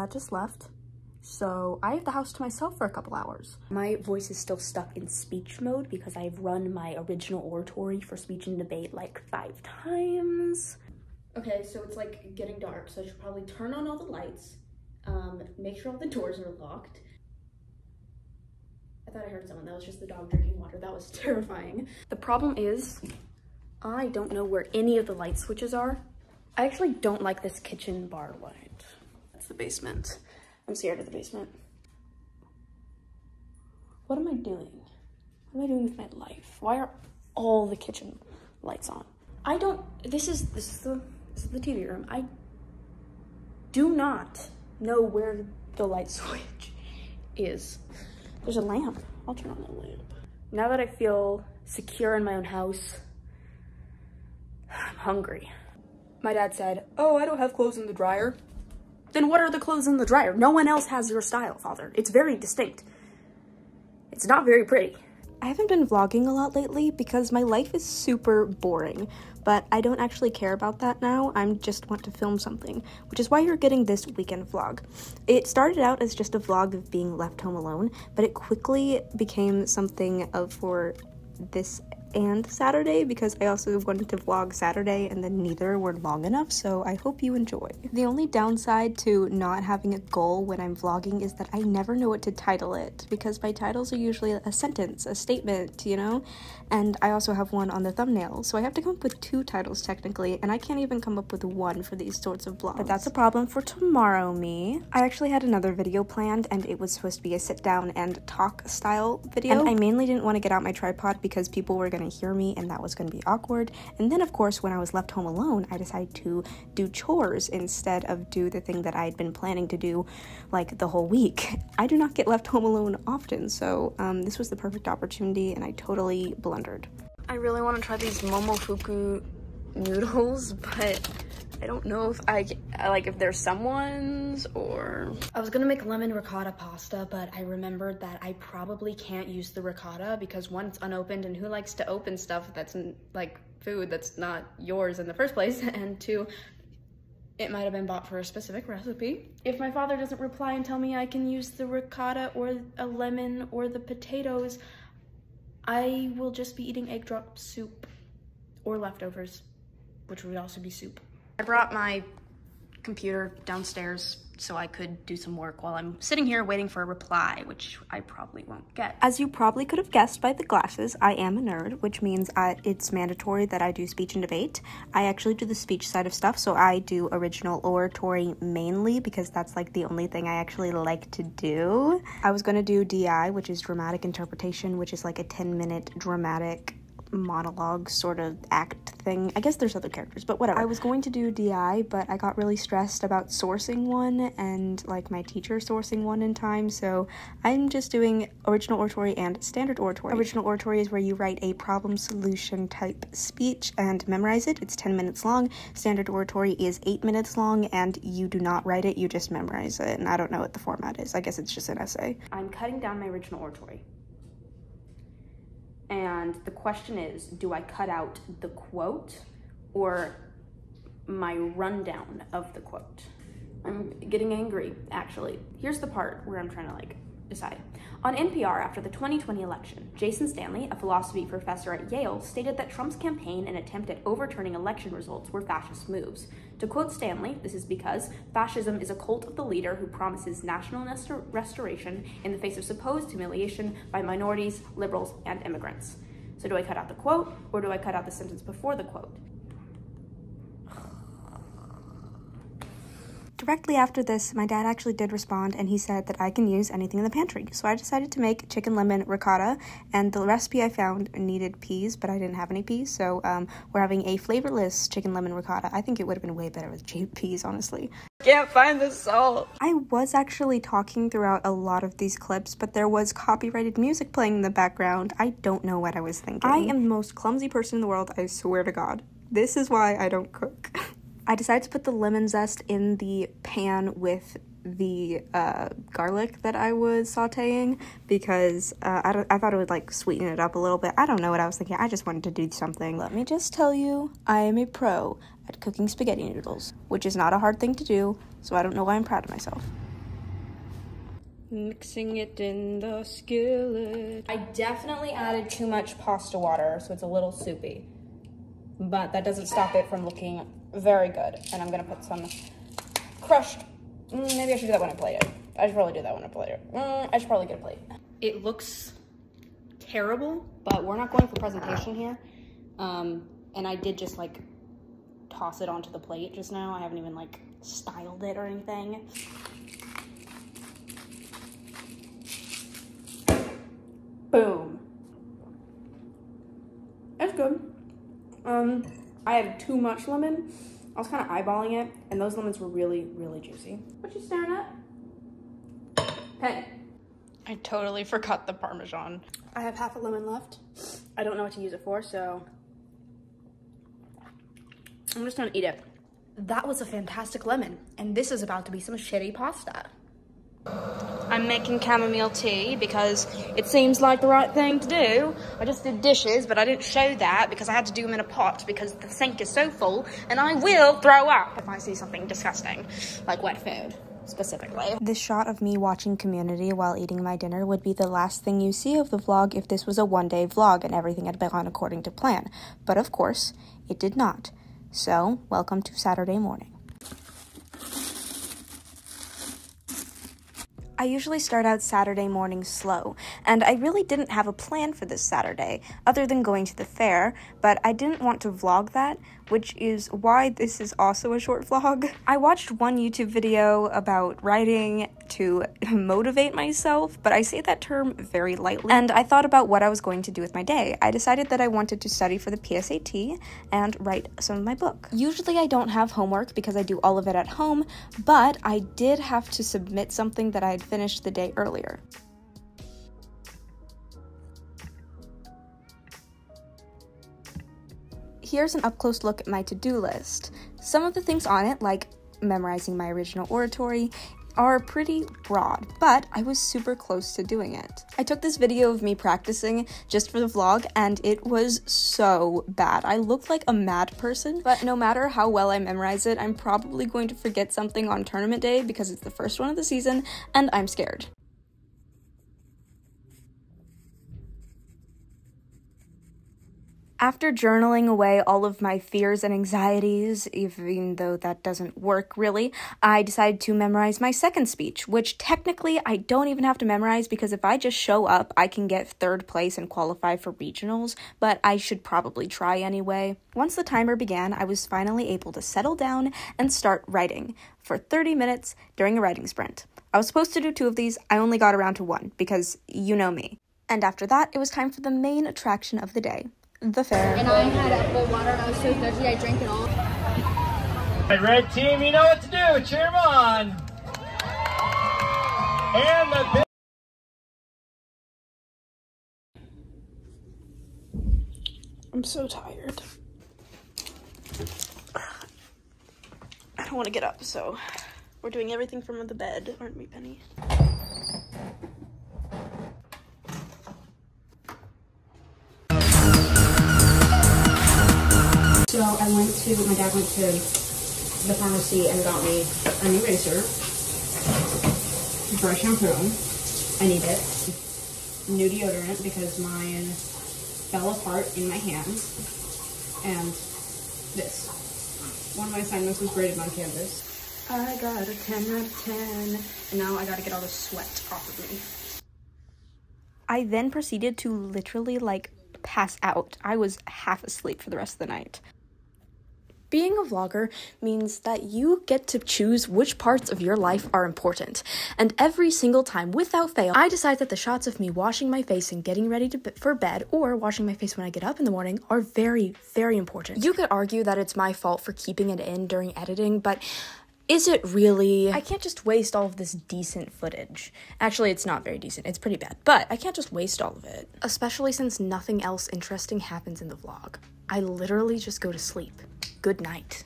dad just left, so I have the house to myself for a couple hours. My voice is still stuck in speech mode because I've run my original oratory for speech and debate like 5 times. Okay, so it's like getting dark, so I should probably turn on all the lights, make sure all the doors are locked. I thought I heard someone. That was just the dog drinking water. That was terrifying. The problem is I don't know where any of the light switches are. I actually don't like this kitchen bar light. That's the basement. I'm scared of the basement. What am I doing? What am I doing with my life? Why are all the kitchen lights on? I don't, this is the TV room. I do not know where the light switch is. There's a lamp. I'll turn on the lamp. Now that I feel secure in my own house, I'm hungry. My dad said, "Oh, I don't have clothes in the dryer." Then what are the clothes in the dryer? No one else has your style, Father. It's very distinct. It's not very pretty. I haven't been vlogging a lot lately because my life is super boring, but I don't actually care about that now. I just want to film something, which is why you're getting this weekend vlog. It started out as just a vlog of being left home alone, but it quickly became something of for this and Saturday because I also wanted to vlog Saturday and then neither were long enough, so I hope you enjoy. The only downside to not having a goal when I'm vlogging is that I never know what to title it because my titles are usually a sentence, a statement, you know? And I also have one on the thumbnail, so I have to come up with 2 titles technically, and I can't even come up with 1 for these sorts of vlogs. But that's a problem for tomorrow me. I actually had another video planned and it was supposed to be a sit down and talk style video, and I mainly didn't want to get out my tripod because people were gonna hear me and that was going to be awkward. And then of course when I was left home alone, I decided to do chores instead of do the thing that I had been planning to do like the whole week. I do not get left home alone often, so this was the perfect opportunity and I totally blundered. I really want to try these Momofuku noodles, but I don't know if if there's someone's or... I was gonna make lemon ricotta pasta, but I remembered that I probably can't use the ricotta because 1, it's unopened, and who likes to open stuff that's like food that's not yours in the first place, and 2, it might have been bought for a specific recipe. If my father doesn't reply and tell me I can use the ricotta or a lemon or the potatoes, I will just be eating egg drop soup or leftovers, which would also be soup. I brought my computer downstairs so I could do some work while I'm sitting here waiting for a reply, which I probably won't get. As you probably could have guessed by the glasses, I am a nerd, which means it's mandatory that I do speech and debate. I actually do the speech side of stuff, so I do original oratory mainly because that's like the only thing I actually like to do. I was gonna do DI, which is dramatic interpretation, which is like a 10-minute dramatic monologue sort of act thing. I guess there's other characters, but whatever. I was going to do DI, but I got really stressed about sourcing one and like my teacher sourcing one in time, so I'm just doing original oratory and standard oratory. Original oratory is where you write a problem solution type speech and memorize it. It's 10 minutes long. Standard oratory is 8 minutes long and you do not write it, you just memorize it, and I don't know what the format is. I guess it's just an essay. I'm cutting down my original oratory. And the question is, do I cut out the quote or my rundown of the quote? I'm getting angry, actually. Here's the part where I'm trying to like decide. On NPR after the 2020 election, Jason Stanley, a philosophy professor at Yale, stated that Trump's campaign and attempt at overturning election results were fascist moves. To quote Stanley, this is because fascism is a cult of the leader who promises national restoration in the face of supposed humiliation by minorities, liberals, and immigrants. So do I cut out the quote or do I cut out the sentence before the quote? Directly after this, my dad actually did respond and he said that I can use anything in the pantry. So I decided to make chicken lemon ricotta, and the recipe I found needed peas, but I didn't have any peas. So we're having a flavorless chicken lemon ricotta. I think it would have been way better with peas, honestly. Can't find the salt. I was actually talking throughout a lot of these clips, but there was copyrighted music playing in the background. I don't know what I was thinking. I am the most clumsy person in the world, I swear to God. This is why I don't cook. I decided to put the lemon zest in the pan with the garlic that I was sauteing because I thought it would like sweeten it up a little bit. I don't know what I was thinking. I just wanted to do something. Let me just tell you, I am a pro at cooking spaghetti noodles, which is not a hard thing to do, so I don't know why I'm proud of myself. Mixing it in the skillet. I definitely added too much pasta water, so it's a little soupy. But that doesn't stop it from looking very good. And I'm gonna put some crushed, maybe I should do that when I plate it. I should probably do that when I plate it. I should probably get a plate. It looks terrible, but we're not going for presentation here. And I did just like toss it onto the plate just now. I haven't even like styled it or anything. Boom. That's good. I had too much lemon. I was kind of eyeballing it, and those lemons were really, really juicy. What you staring at? Hey. I totally forgot the Parmesan. I have half a lemon left. I don't know what to use it for, so I'm just gonna eat it. That was a fantastic lemon, and this is about to be some shitty pasta. I'm making chamomile tea because it seems like the right thing to do. I just did dishes, but I didn't show that because I had to do them in a pot because the sink is so full, and I will throw up if I see something disgusting, like wet food, specifically. This shot of me watching Community while eating my dinner would be the last thing you see of the vlog if this was a one-day vlog and everything had gone according to plan. But of course, it did not. So, welcome to Saturday morning. I usually start out Saturday mornings slow, and I really didn't have a plan for this Saturday, other than going to the fair, but I didn't want to vlog that, which is why this is also a short vlog. I watched one YouTube video about writing to motivate myself, but I say that term very lightly, and I thought about what I was going to do with my day. I decided that I wanted to study for the PSAT and write some of my book. Usually I don't have homework because I do all of it at home, but I did have to submit something that I had finished the day earlier. Here's an up-close look at my to-do list. Some of the things on it, like memorizing my original oratory, are pretty broad, but I was super close to doing it. I took this video of me practicing just for the vlog, and it was so bad. I looked like a mad person, but no matter how well I memorize it, I'm probably going to forget something on tournament day because it's the first one of the season, and I'm scared. After journaling away all of my fears and anxieties, even though that doesn't work really, I decided to memorize my second speech, which technically I don't even have to memorize because if I just show up, I can get third place and qualify for regionals, but I should probably try anyway. Once the timer began, I was finally able to settle down and start writing for 30 minutes during a writing sprint. I was supposed to do 2 of these, I only got around to 1 because you know me. And after that, it was time for the main attraction of the day. The fair. And I had apple water and I was so thirsty I drank it all. Right, red team, you know what to do. Cheer them on. And the I'm so tired. I don't want to get up, so we're doing everything from the bed, aren't we, Penny? So my dad went to the pharmacy and got me a new razor, dry shampoo, I need it, new deodorant because mine fell apart in my hands, and this. One of my assignments was graded on Canvas. I got a 10 out of 10, and now I gotta get all the sweat off of me. I then proceeded to literally, pass out. I was half asleep for the rest of the night. Being a vlogger means that you get to choose which parts of your life are important. And every single time, without fail, I decide that the shots of me washing my face and getting ready for bed, or washing my face when I get up in the morning, are very, very important. You could argue that it's my fault for keeping it in during editing, but is it really? I can't just waste all of this decent footage. Actually, it's not very decent. It's pretty bad. But I can't just waste all of it. Especially since nothing else interesting happens in the vlog. I literally just go to sleep. Good night.